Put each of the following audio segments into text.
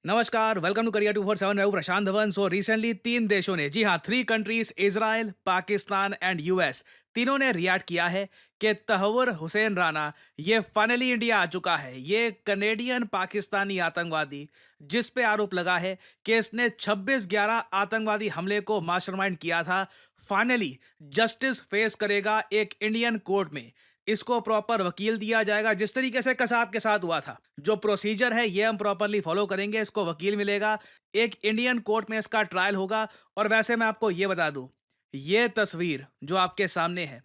नमस्कार, welcome to career 247। मैं हूं प्रशांत धवन। सो रिसेंटली तीन देशों ने, जी हाँ, three countries, Israel, Pakistan and US, तीनों ने रिएक्ट किया है कि तहव्वुर हुसैन राना ये फाइनली इंडिया आ चुका है। ये कनेडियन पाकिस्तानी आतंकवादी, जिस पे आरोप लगा है कि इसने 26/11 आतंकवादी हमले को मास्टरमाइंड किया था, फाइनली जस्टिस फेस करेगा एक इंडियन कोर्ट में। इसको प्रॉपर वकील दिया जाएगा, जिस तरीके से कसाब के साथ हुआ था। जो प्रोसीजर है ये हम प्रॉपरली फॉलो करेंगे। इसको वकील मिलेगा, एक इंडियन कोर्ट में इसका ट्रायल होगा। और वैसे मैं आपको ये बता दूं, ये तस्वीर जो आपके सामने है,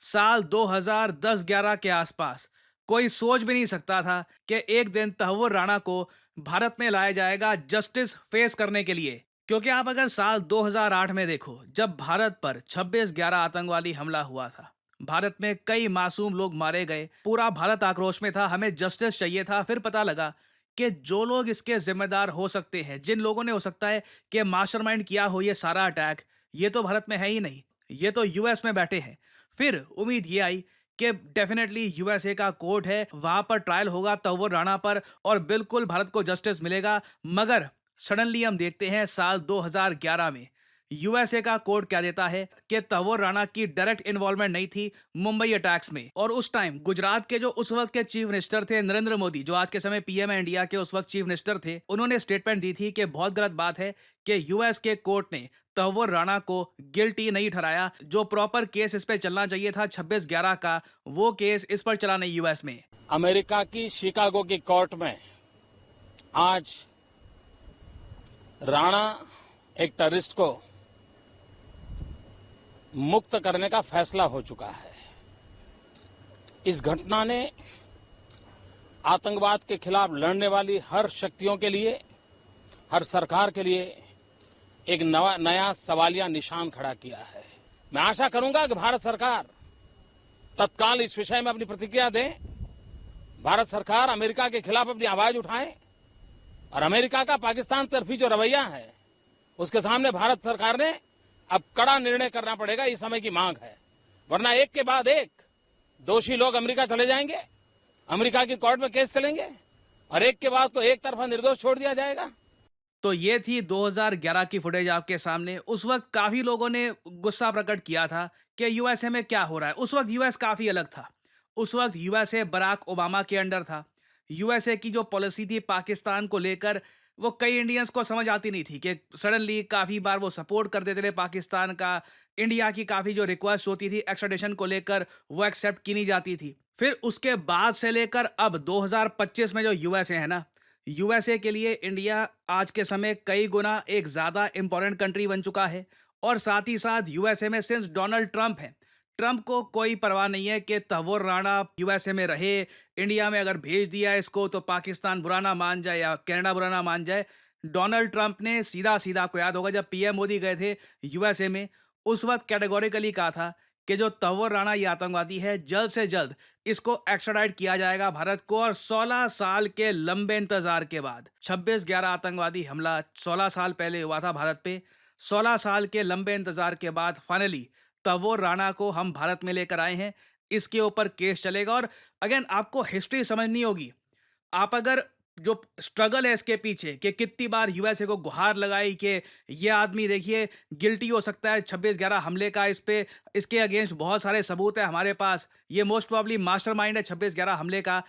साल 2010-11 के आसपास कोई सोच भी नहीं सकता था कि एक दिन तहव्वुर राणा को भारत में लाया जाएगा जस्टिस फेस करने के लिए। क्योंकि आप अगर साल 2008 में देखो, जब भारत पर 26/11 आतंकवादी हमला हुआ था, भारत में कई मासूम लोग मारे गए, पूरा भारत आक्रोश में था, हमें जस्टिस चाहिए था। फिर पता लगा कि जो लोग इसके जिम्मेदार हो सकते हैं, जिन लोगों ने हो सकता है कि मास्टरमाइंड किया हो ये सारा अटैक, ये तो भारत में है ही नहीं, ये तो यूएस में बैठे हैं। फिर उम्मीद ये आई कि डेफिनेटली यूएसए का कोर्ट है, वहां पर ट्रायल होगा तहव्वुर राणा पर और बिल्कुल भारत को जस्टिस मिलेगा। मगर सडनली हम देखते हैं साल 2011 में यूएसए का कोर्ट क्या देता है कि तहव्वुर राणा की डायरेक्ट इन्वॉल्वमेंट नहीं थी मुंबई अटैक्स में। और उस टाइम गुजरात के जो उस वक्त के चीफ मिनिस्टर थे नरेंद्र मोदी, जो आज के समय पीएम है इंडिया के, उस वक्त चीफ मिनिस्टर थे, उन्होंने स्टेटमेंट दी थी कि बहुत गलत बात है कि यूएस के कोर्ट ने तहव्वुर राणा को गिल्टी नहीं ठहराया। जो प्रॉपर केस इस पे चलना चाहिए था 26/11 का, वो केस इस पर चला नहीं यूएस में। अमेरिका की शिकागो की कोर्ट में आज राणा एक टेररिस्ट को मुक्त करने का फैसला हो चुका है। इस घटना ने आतंकवाद के खिलाफ लड़ने वाली हर शक्तियों के लिए, हर सरकार के लिए एक नया सवालिया निशान खड़ा किया है। मैं आशा करूंगा कि भारत सरकार तत्काल इस विषय में अपनी प्रतिक्रिया दे। भारत सरकार अमेरिका के खिलाफ अपनी आवाज उठाए और अमेरिका का पाकिस्तान तरफी जो रवैया है, उसके सामने भारत सरकार ने अब कड़ा निर्णय करना पड़ेगा। इस समय की मांग है, वरना एक के बाद एक दोषी लोग अमेरिका चले जाएंगे, अमेरिका की कोर्ट में केस चलेंगे और एक के बाद को एक तरफा निर्दोष छोड़ दिया जाएगा। तो ये थी 2011 की फुटेज आपके सामने। उस वक्त काफी लोगों ने गुस्सा प्रकट किया था कि यूएसए में क्या हो रहा है। उस वक्त यूएस काफी अलग था। उस वक्त यूएसए बराक ओबामा के अंडर था। यूएसए की जो पॉलिसी थी पाकिस्तान को लेकर, वो कई इंडियंस को समझ आती नहीं थी कि सडनली काफी बार वो सपोर्ट कर देते थे पाकिस्तान का। इंडिया की काफी जो रिक्वेस्ट होती थी एक्स्ट्राडिशन को लेकर, वो एक्सेप्ट की नहीं जाती थी। फिर उसके बाद से लेकर अब 2025 में जो यूएसए है ना, यूएसए के लिए इंडिया आज के समय कई गुना एक ज्यादा इंपॉर्टेंट कंट्री बन चुका है। और साथ ही साथ यूएसए में सिंस डोनाल्ड ट्रंप है, ट्रंप को कोई परवाह नहीं है कि तहव्वुर राणा यूएसए में रहे। इंडिया में अगर भेज दिया इसको तो पाकिस्तान बुरा ना मान जाए या कनाडा बुरा ना मान जाए। डोनाल्ड ट्रंप ने सीधा सीधा, आपको याद होगा जब पीएम मोदी गए थे यूएसए में, उस वक्त कैटेगोरिकली कहा था कि जो तहव्वुर राणा ये आतंकवादी है, जल्द से जल्द इसको एक्स्ट्राडाइट किया जाएगा भारत को। और 16 साल के लंबे इंतजार के बाद 26/11 आतंकवादी हमला 16 साल पहले हुआ था भारत पे। 16 साल के लंबे इंतजार के बाद फाइनली तहव्वुर राणा को हम भारत में लेकर आए हैं। इसके ऊपर केस चलेगा। और अगेन आपको हिस्ट्री समझनी होगी। आप अगर जो स्ट्रगल है इसके पीछे कि कितनी बार यूएसए को गुहार लगाई कि ये आदमी देखिए गिल्टी हो सकता है 26/11 हमले का, इस पे इसके अगेंस्ट बहुत सारे सबूत है हमारे पास, ये मोस्ट प्रोबेबली मास्टरमाइंड है 26/11 हमले का।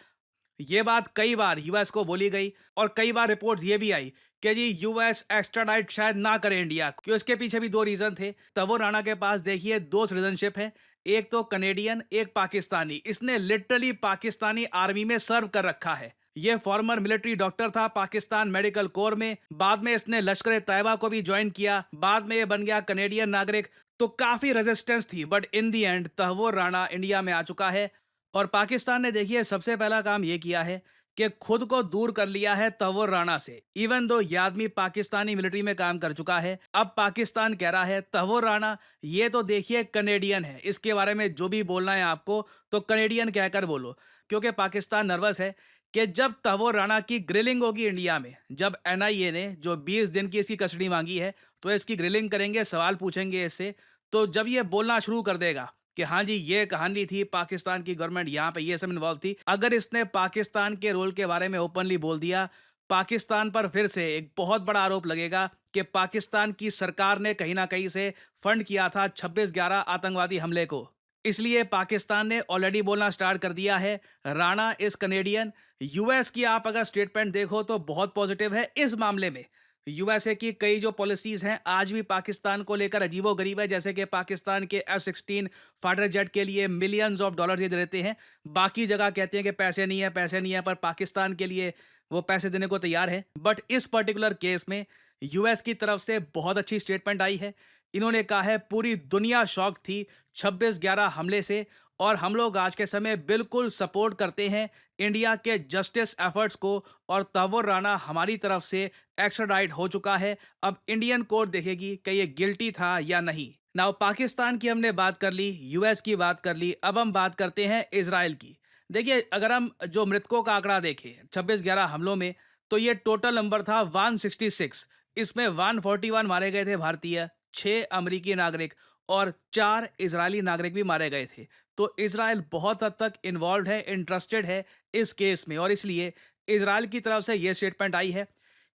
ये बात कई बार यूएस को बोली गई और कई बार रिपोर्ट्स ये भी आई कि जी यूएस एक्स्ट्राडाइट शायद ना करे इंडिया, क्यों इसके पीछे भी दो रीजन थे। तहव्वुर राणा के पास देखिए दो सिटीजनशिप है, एक तो कनेडियन, एक पाकिस्तानी। इसने लिटरली पाकिस्तानी आर्मी में सर्व कर रखा है। ये फॉर्मर मिलिट्री डॉक्टर था पाकिस्तान मेडिकल कोर में। बाद में इसने लश्कर तैयबा को भी ज्वाइन किया। बाद में ये बन गया कनेडियन नागरिक। तो काफी रेजिस्टेंस थी, but in the end Tahawwur Rana India में आ चुका है। और पाकिस्तान ने देखिए सबसे पहला काम ये किया है कि खुद को दूर कर लिया है तहव्वुर राणा से। इवन दो ये आदमी पाकिस्तानी मिलिट्री में काम कर चुका है, अब पाकिस्तान कह रहा है तहव्वुर राणा ये तो देखिए कनेडियन है, इसके बारे में जो भी बोलना है आपको तो कनेडियन कहकर बोलो। क्योंकि पाकिस्तान नर्वस है कि जब तहव्वुर राणा की ग्रिलिंग होगी इंडिया में, जब एनआईए ने जो 20 दिन की इसकी कस्टडी मांगी है, तो इसकी ग्रिलिंग करेंगे, सवाल पूछेंगे इससे। तो जब ये बोलना शुरू कर देगा कि हाँ जी ये कहानी थी, पाकिस्तान की गवर्नमेंट यहाँ पे ये सब इन्वॉल्व थी, अगर इसने पाकिस्तान के रोल के बारे में ओपनली बोल दिया, पाकिस्तान पर फिर से एक बहुत बड़ा आरोप लगेगा कि पाकिस्तान की सरकार ने कहीं ना कहीं से फंड किया था 26/11 आतंकवादी हमले को। इसलिए पाकिस्तान ने ऑलरेडी बोलना स्टार्ट कर दिया है राणा इज कनेडियन। यूएस की आप अगर स्टेटमेंट देखो तो बहुत पॉजिटिव है इस मामले में। यूएसए की कई जो पॉलिसीज हैं आज भी पाकिस्तान को लेकर अजीबोगरीब है, जैसे कि पाकिस्तान के F-16 फाइटर जेट के लिए मिलियंस ऑफ डॉलर ये देते हैं। बाकी जगह कहते हैं कि पैसे नहीं है, पैसे नहीं है, पर पाकिस्तान के लिए वो पैसे देने को तैयार है। बट इस पर्टिकुलर केस में यूएस की तरफ से बहुत अच्छी स्टेटमेंट आई है। इन्होंने कहा है पूरी दुनिया शॉक थी 26/11 हमले से, और हम लोग आज के समय बिल्कुल सपोर्ट करते हैं इंडिया के जस्टिस एफर्ट्स को, और तहव्वुर राणा हमारी तरफ से एक्स्ट्राडाइट हो चुका है। अब इंडियन कोर्ट देखेगी कि ये गिल्टी था या नहीं। नाउ पाकिस्तान की हमने बात कर ली, यूएस की बात कर ली, अब हम बात करते हैं इजराइल की। देखिए, अगर हम जो मृतकों का आंकड़ा देखें 26/11 हमलों में, तो ये टोटल नंबर था 166। इसमें 141 मारे गए थे भारतीय, 6 अमेरिकी नागरिक और 4 इजरायली नागरिक भी मारे गए थे। तो इजराइल बहुत हद तक इन्वॉल्व है, इंटरेस्टेड है इस केस में, और इसलिए इजराइल की तरफ से यह स्टेटमेंट आई है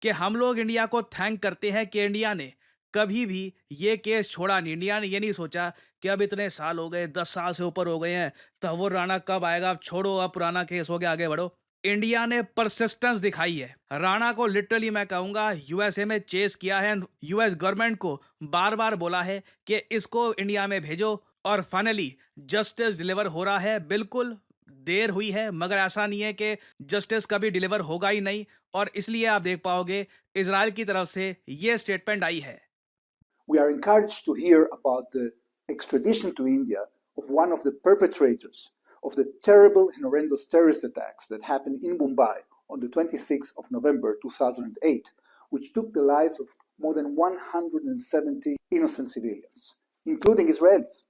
कि हम लोग इंडिया को थैंक करते हैं कि इंडिया ने कभी भी ये केस छोड़ा नहीं। इंडिया ने ये नहीं सोचा कि अब इतने साल हो गए, 10 साल से ऊपर हो गए हैं, तहव्वुर राणा कब आएगा, अब छोड़ो, अब पुराना केस हो गया, आगे बढ़ो। इंडिया ने परसिस्टेंस दिखाई है। राणा को लिटरली मैं कहूंगा यूएसए में चेस किया है। यूएस गवर्नमेंट को बार बार बोला है कि इसको इंडिया में भेजो, और फाइनली जस्टिस डिलीवर हो रहा है। बिल्कुल देर हुई है, मगर ऐसा नहीं है कि जस्टिस कभी डिलीवर होगा ही नहीं, और इसलिए आप देख पाओगे इजराइल की तरफ से ये स्टेटमेंट आई है। We are encouraged to hear about the extradition to India of one of the perpetrators of the terrible and horrendous terrorist attacks that happened in Mumbai on the 26th of November 2008, which took the lives of more than 170 innocent civilians, including Israelis.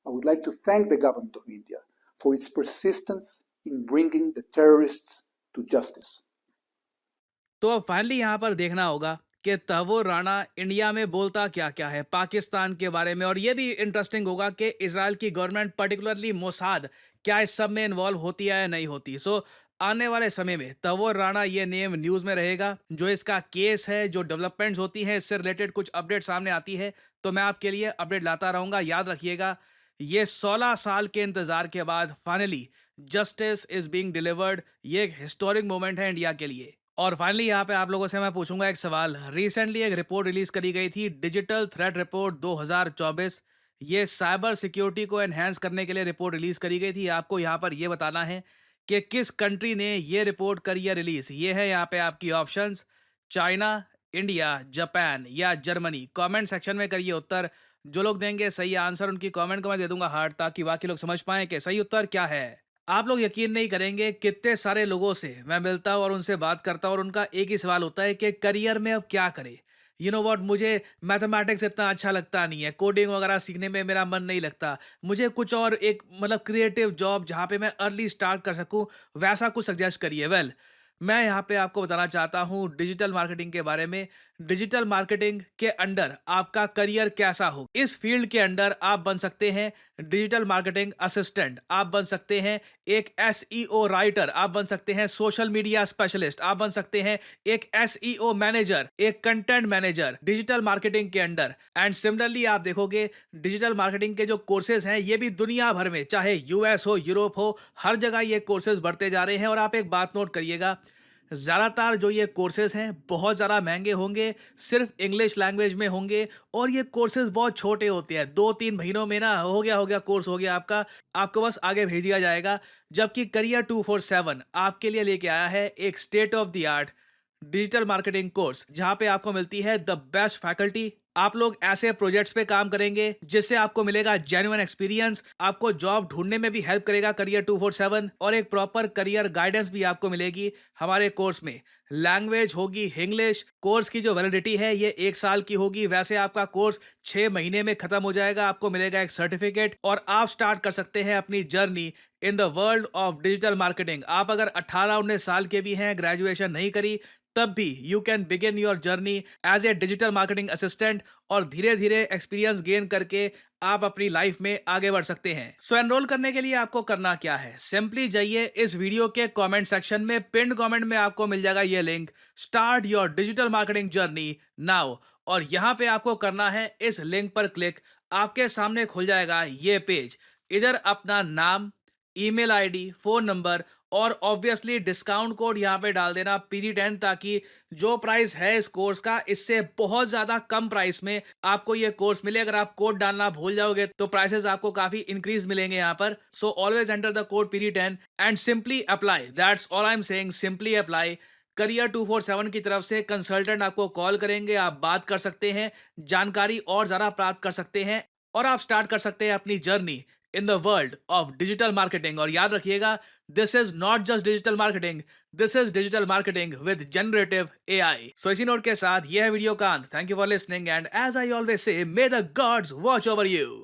I would like to thank the government of India for its persistence in bringing the terrorists to justice. तो अब finally यहाँ पर देखना होगा कि Tahawwur Rana India में बोलता क्या क्या है पाकिस्तान के बारे में, और ये भी इंटरेस्टिंग होगा कि इजराइल की गवर्नमेंट पर्टिकुलरली मोसाद क्या इस सब में इन्वॉल्व होती है या नहीं होती। सो आने वाले समय में तहव्वुर राणा ये नेम न्यूज़ में रहेगा। जो इसका केस है, जो डेवलपमेंट्स होती हैं, इससे रिलेटेड कुछ अपडेट सामने आती है तो मैं आपके लिए अपडेट लाता रहूँगा। याद रखिएगा, ये 16 साल के इंतज़ार के बाद finally justice is being delivered. ये एक हिस्टोरिक मोमेंट है इंडिया के लिए। और फाइनली यहाँ पे आप लोगों से मैं पूछूंगा एक सवाल। रिसेंटली एक रिपोर्ट रिलीज करी गई थी, डिजिटल थ्रेट रिपोर्ट 2024। ये साइबर सिक्योरिटी को एनहेंस करने के लिए रिपोर्ट रिलीज करी गई थी। आपको यहाँ पर ये बताना है कि किस कंट्री ने ये रिपोर्ट करी है रिलीज। ये है यहाँ पे आपकी ऑप्शंस, चाइना, इंडिया, जापान या जर्मनी। कमेंट सेक्शन में करिए उत्तर। जो लोग देंगे सही आंसर, उनकी कमेंट को मैं दे दूंगा हार्ट, ताकि बाकी लोग समझ पाएं कि सही उत्तर क्या है। आप लोग यकीन नहीं करेंगे कितने सारे लोगों से मैं मिलता हूँ और उनसे बात करता हूँ, और उनका एक ही सवाल होता है कि करियर में अब क्या करें। यू नो व्हाट, मुझे मैथमेटिक्स इतना अच्छा लगता नहीं है, कोडिंग वगैरह सीखने में मेरा मन नहीं लगता, मुझे कुछ और एक मतलब क्रिएटिव जॉब जहाँ पे मैं अर्ली स्टार्ट कर सकूँ, वैसा कुछ सजेस्ट करिए। वेल, मैं यहाँ पे आपको बताना चाहता हूँ डिजिटल मार्केटिंग के बारे में। डिजिटल मार्केटिंग के अंडर आपका करियर कैसा हो, इस फील्ड के अंडर आप बन सकते हैं डिजिटल मार्केटिंग असिस्टेंट, आप बन सकते हैं एक एसईओ राइटर, आप बन सकते हैं सोशल मीडिया स्पेशलिस्ट, आप बन सकते हैं एक एसईओ मैनेजर, एक कंटेंट मैनेजर डिजिटल मार्केटिंग के अंडर। एंड सिमिलरली आप देखोगे डिजिटल मार्केटिंग के जो कोर्सेज हैं ये भी दुनिया भर में, चाहे यूएस हो, यूरोप हो, हर जगह ये कोर्सेज बढ़ते जा रहे हैं। और आप एक बात नोट करिएगा, ज़्यादातर जो ये कोर्सेज हैं बहुत ज़्यादा महंगे होंगे, सिर्फ इंग्लिश लैंग्वेज में होंगे, और ये कोर्सेज बहुत छोटे होते हैं। 2-3 महीनों में ना हो गया कोर्स हो गया आपका, आपको बस आगे भेज दिया जाएगा। जबकि करियर 247 आपके लिए लेके आया है एक state of the art digital marketing course, जहां पे आपको मिलती है द बेस्ट फैकल्टी। आप लोग ऐसे प्रोजेक्ट्स पे काम करेंगे जिससे आपको मिलेगा जेन्युइन एक्सपीरियंस, आपको जॉब ढूंढने में भी हेल्प करेगा करियर 247, और एक प्रॉपर करियर गाइडेंस भी आपको मिलेगी हमारे कोर्स में। लैंग्वेज होगी इंग्लिश। कोर्स की जो वैलिडिटी है ये 1 साल की होगी। वैसे आपका कोर्स 6 महीने में खत्म हो जाएगा, आपको मिलेगा एक सर्टिफिकेट, और आप स्टार्ट कर सकते हैं अपनी journey in the world of digital marketing. आप अगर 18-19 साल के भी हैं, ग्रेजुएशन नहीं करी, तब भी you can begin your journey as a digital marketing assistant, और धीरे धीरे एक्सपीरियंस गेन करके आप अपनी लाइफ में आगे बढ़ सकते हैं। सो एनरोल करने के लिए आपको करना क्या है, सिंपली जाइए इस वीडियो के कमेंट सेक्शन में, पिन कमेंट में आपको मिल जाएगा ये link, start your digital marketing journey now, और यहाँ पे आपको करना है इस लिंक पर क्लिक। आपके सामने खुल जाएगा ये पेज। इधर अपना नाम, ईमेल आईडी, फोन नंबर और ऑब्वियसली डिस्काउंट कोड यहाँ पे डाल देना PG10, ताकि जो प्राइस है इस कोर्स का इससे बहुत ज्यादा कम प्राइस में आपको ये कोर्स मिले। अगर आप कोड डालना भूल जाओगे तो प्राइसेस आपको काफी इंक्रीज मिलेंगे यहाँ पर। So always enter the code PG10 and simply apply. That's all I am saying, simply apply. Career 247 की तरफ से कंसल्टेंट आपको कॉल करेंगे, आप बात कर सकते हैं, जानकारी और ज्यादा प्राप्त कर सकते हैं और आप स्टार्ट कर सकते हैं अपनी journey in the world of digital marketing. और याद रखिएगा, this is not just digital marketing, this is digital marketing with generative AI। So इसी नोट के साथ यह है वीडियो का अंत। Thank you for listening and as I always say, may the gods watch over you.